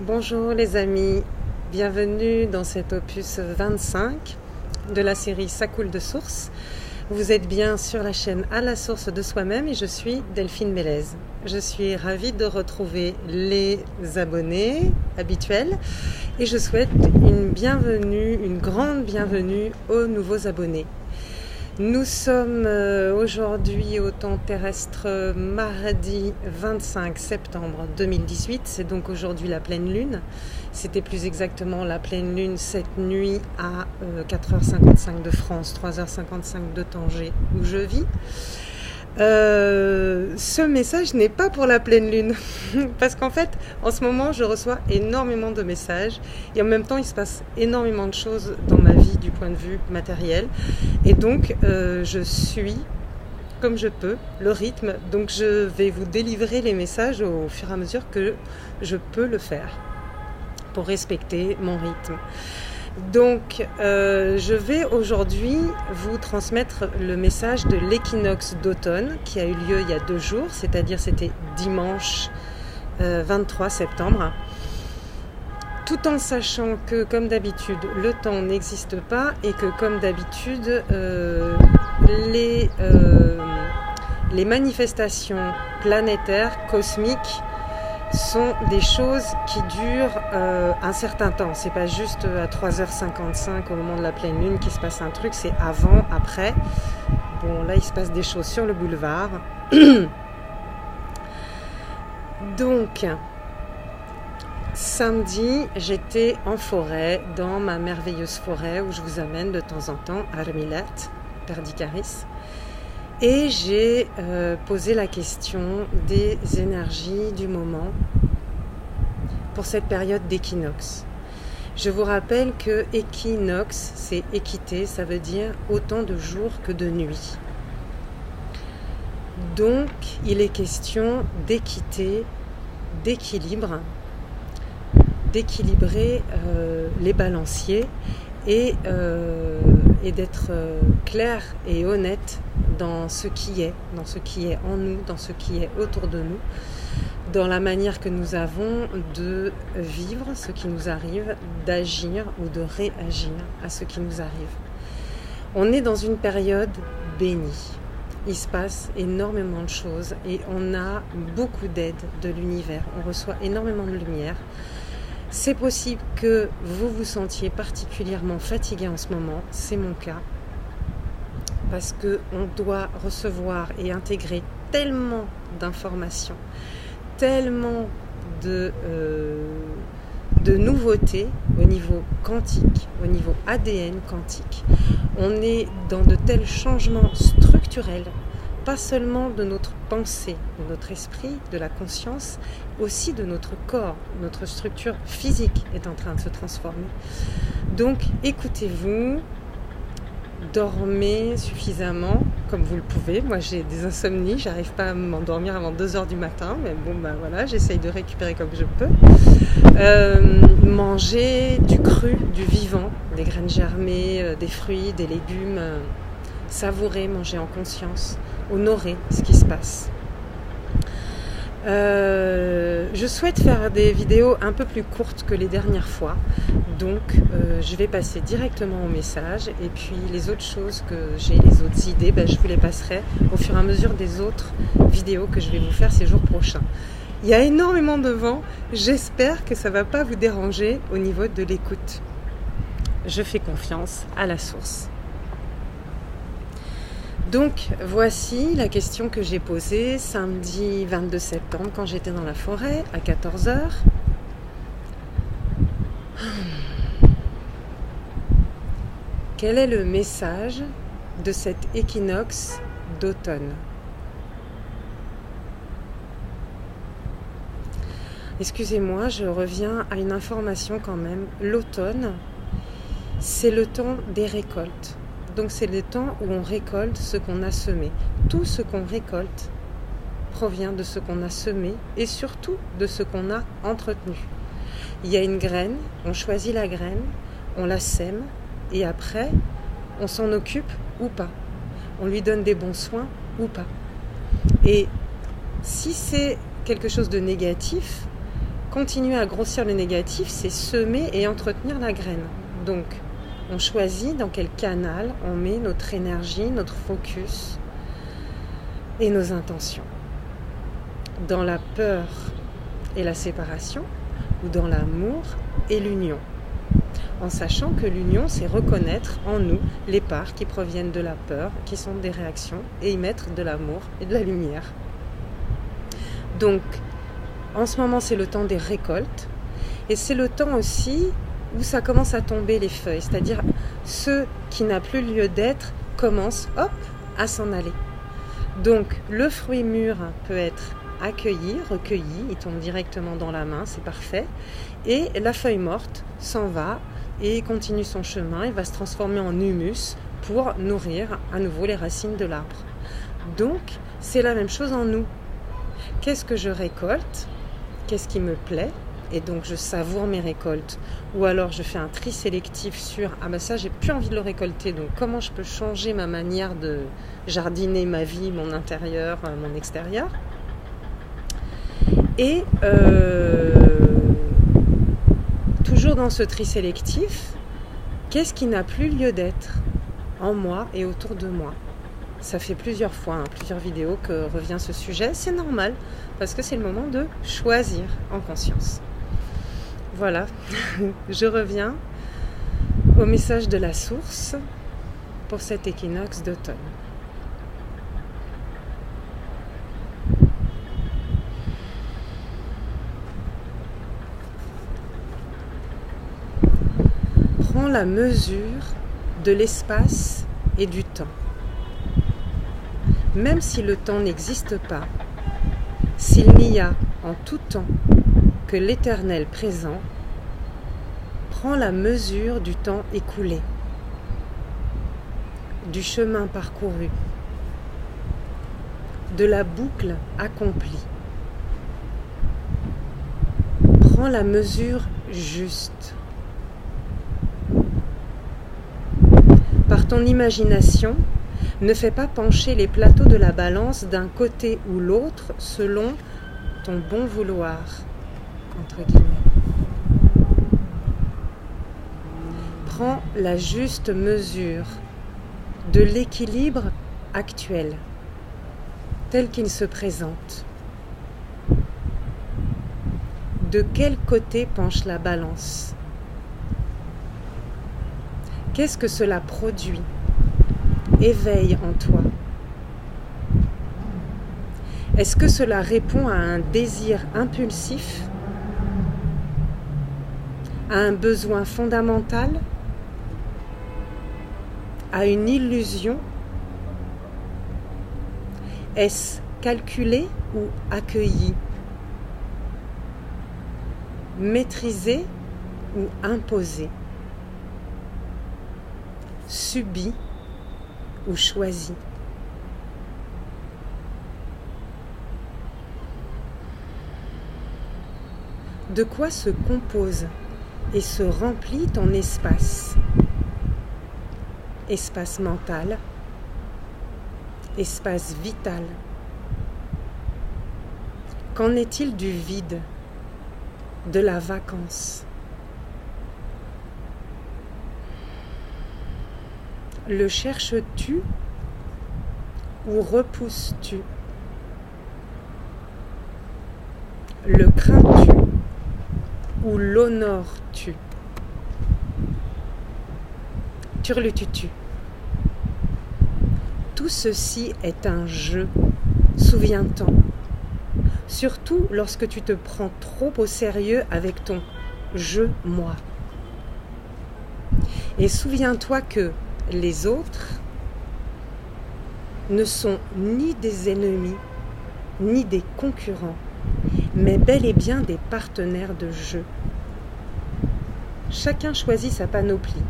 Bonjour les amis, bienvenue dans cet opus 25 de la série Ça coule de source. Vous êtes bien sur la chaîne À la source de soi-même et je suis Delphine Mélez. Je suis ravie de retrouver les abonnés habituels et je souhaite une grande bienvenue aux nouveaux abonnés. Nous sommes aujourd'hui au temps terrestre mardi 25 septembre 2018, c'est donc aujourd'hui la pleine lune. C'était plus exactement la pleine lune cette nuit à 4h55 de France, 3h55 de Tanger où je vis. Ce message n'est pas pour la pleine lune parce qu'en fait en ce moment je reçois énormément de messages et en même temps il se passe énormément de choses dans ma vie du point de vue matériel et donc je suis comme je peux le rythme, donc je vais vous délivrer les messages au fur et à mesure que je peux le faire pour respecter mon rythme. Donc, je vais aujourd'hui vous transmettre le message de l'équinoxe d'automne qui a eu lieu il y a 2 jours, c'est-à-dire c'était dimanche 23 septembre. Tout en sachant que, comme d'habitude, le temps n'existe pas et que, comme d'habitude, les manifestations planétaires, cosmiques, sont des choses qui durent un certain temps. C'est pas juste à 3h55 au moment de la pleine lune qu'il se passe un truc, c'est avant, après. Bon, là il se passe des choses sur le boulevard. Donc, samedi, j'étais en forêt, dans ma merveilleuse forêt où je vous amène de temps en temps à Armilet, Perdicaris. Et j'ai posé la question des énergies du moment pour cette période d'équinoxe. Je vous rappelle que équinoxe, c'est équité, ça veut dire autant de jours que de nuits. Donc, il est question d'équité, d'équilibre, d'équilibrer les balanciers et d'être clair et honnête dans ce qui est en nous, dans ce qui est autour de nous, dans la manière que nous avons de vivre ce qui nous arrive, d'agir ou de réagir à ce qui nous arrive. On est dans une période bénie. Il se passe énormément de choses et on a beaucoup d'aide de l'univers. On reçoit énormément de lumière. C'est possible que vous vous sentiez particulièrement fatigué en ce moment, c'est mon cas, parce qu'on doit recevoir et intégrer tellement d'informations, tellement de nouveautés au niveau quantique, au niveau ADN quantique. On est dans de tels changements structurels, pas seulement de notre pensée, de notre esprit, de la conscience, aussi de notre corps. Notre structure physique est en train de se transformer. Donc, écoutez-vous, dormez suffisamment, comme vous le pouvez. Moi, j'ai des insomnies, j'arrive pas à m'endormir avant 2h du matin, mais bon, ben voilà, j'essaye de récupérer comme je peux. Mangez du cru, du vivant, des graines germées, des fruits, des légumes. Savourer, manger en conscience, honorer ce qui se passe. Je souhaite faire des vidéos un peu plus courtes que les dernières fois, donc je vais passer directement au message et puis les autres choses que j'ai, les autres idées, je vous les passerai au fur et à mesure des autres vidéos que je vais vous faire ces jours prochains. Il y a énormément de vent, j'espère que ça ne va pas vous déranger au niveau de l'écoute. Je fais confiance à la source. Donc, voici la question que j'ai posée samedi 22 septembre quand j'étais dans la forêt à 14h. Quel est le message de cet équinoxe d'automne ? Excusez-moi, je reviens à une information quand même. L'automne, c'est le temps des récoltes. Donc c'est le temps où on récolte ce qu'on a semé. Tout ce qu'on récolte provient de ce qu'on a semé et surtout de ce qu'on a entretenu. Il y a une graine, on choisit la graine, on la sème et après on s'en occupe ou pas. On lui donne des bons soins ou pas. Et si c'est quelque chose de négatif, Continuer à grossir le négatif, c'est semer et entretenir la graine. Donc, on choisit dans quel canal on met notre énergie, notre focus et nos intentions. Dans la peur et la séparation, ou dans l'amour et l'union. En sachant que l'union, c'est reconnaître en nous les parts qui proviennent de la peur, qui sont des réactions, et y mettre de l'amour et de la lumière. Donc, en ce moment, c'est le temps des récoltes, et c'est le temps aussi où ça commence à tomber les feuilles, c'est-à-dire ce qui n'a plus lieu d'être commence, hop, à s'en aller. Donc, le fruit mûr peut être accueilli, recueilli, il tombe directement dans la main, c'est parfait, et la feuille morte s'en va et continue son chemin, il va se transformer en humus pour nourrir à nouveau les racines de l'arbre. Donc, c'est la même chose en nous. Qu'est-ce que je récolte? Qu'est-ce qui me plaît? Et donc je savoure mes récoltes. Ou alors je fais un tri sélectif sur « Ah ben ça, j'ai plus envie de le récolter, donc comment je peux changer ma manière de jardiner ma vie, mon intérieur, mon extérieur ?» Et toujours dans ce tri sélectif, qu'est-ce qui n'a plus lieu d'être en moi et autour de moi? Ça fait plusieurs fois, plusieurs vidéos que revient ce sujet. C'est normal, parce que c'est le moment de choisir en conscience. Voilà, je reviens au message de la source pour cet équinoxe d'automne. Prends la mesure de l'espace et du temps. Même si le temps n'existe pas, s'il n'y a en tout temps que l'éternel présent, prends la mesure du temps écoulé, du chemin parcouru, de la boucle accomplie. Prends la mesure juste. Par ton imagination, ne fais pas pencher les plateaux de la balance d'un côté ou l'autre selon ton bon vouloir, entre guillemets. Prends la juste mesure de l'équilibre actuel, tel qu'il se présente. De quel côté penche la balance? Qu'est-ce que cela produit? Éveille en toi. Est-ce que cela répond à un désir impulsif, à un besoin fondamental, à une illusion? Est-ce calculé ou accueilli, maîtrisé ou imposé, subi ou choisi? De quoi se compose et se remplit ton espace? Espace mental, espace vital. Qu'en est-il du vide, de la vacance? Le cherches-tu ou repousses-tu? Le crains-tu ou l'honores-tu? Turlututu. Tout ceci est un jeu, souviens-t'en. Surtout lorsque tu te prends trop au sérieux avec ton « je-moi ». Et souviens-toi que les autres ne sont ni des ennemis, ni des concurrents, mais bel et bien des partenaires de jeu. Chacun choisit sa panoplie.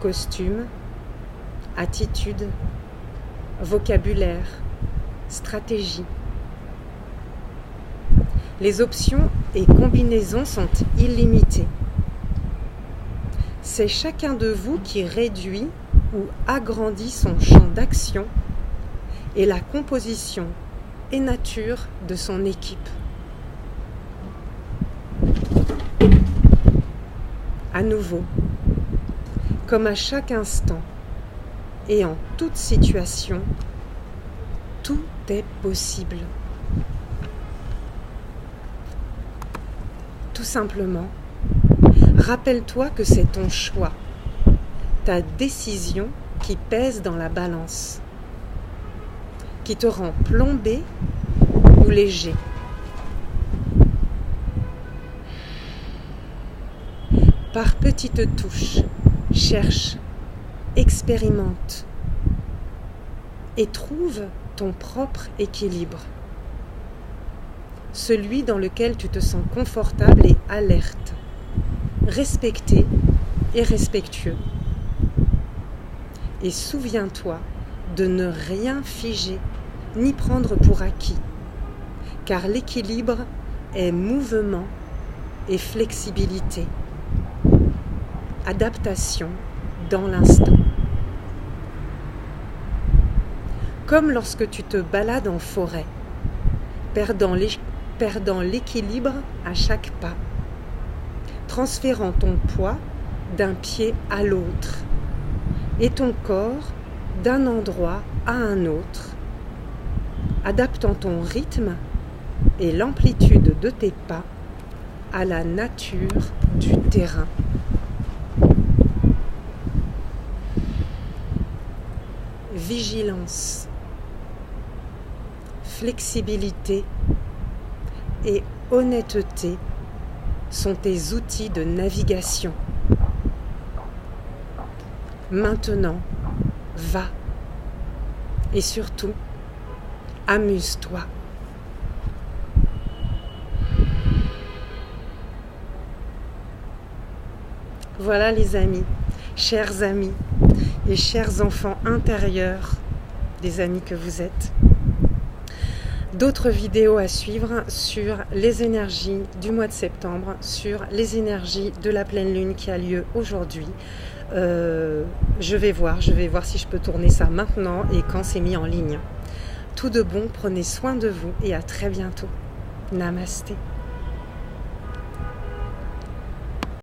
Costume, attitude, vocabulaire, stratégie. Les options et combinaisons sont illimitées. C'est chacun de vous qui réduit ou agrandit son champ d'action et la composition et nature de son équipe. à nouveau, comme à chaque instant et en toute situation, tout est possible. Tout simplement, rappelle-toi que c'est ton choix, ta décision qui pèse dans la balance, qui te rend plombé ou léger. Par petites touches, cherche, expérimente et trouve ton propre équilibre. Celui dans lequel tu te sens confortable et alerte, respecté et respectueux. Et souviens-toi de ne rien figer ni prendre pour acquis, car l'équilibre est mouvement et flexibilité, adaptation dans l'instant. Comme lorsque tu te balades en forêt, perdant l'équilibre à chaque pas, transférant ton poids d'un pied à l'autre et ton corps d'un endroit à un autre, adaptant ton rythme et l'amplitude de tes pas à la nature du terrain. Vigilance, flexibilité et honnêteté sont tes outils de navigation. Maintenant, va et surtout, amuse-toi. Voilà les amis, chers amis et chers enfants intérieurs des amis que vous êtes. D'autres vidéos à suivre sur les énergies du mois de septembre, sur les énergies de la pleine lune qui a lieu aujourd'hui. Je vais voir si je peux tourner ça maintenant et quand c'est mis en ligne. Tout de bon, prenez soin de vous et à très bientôt. Namasté.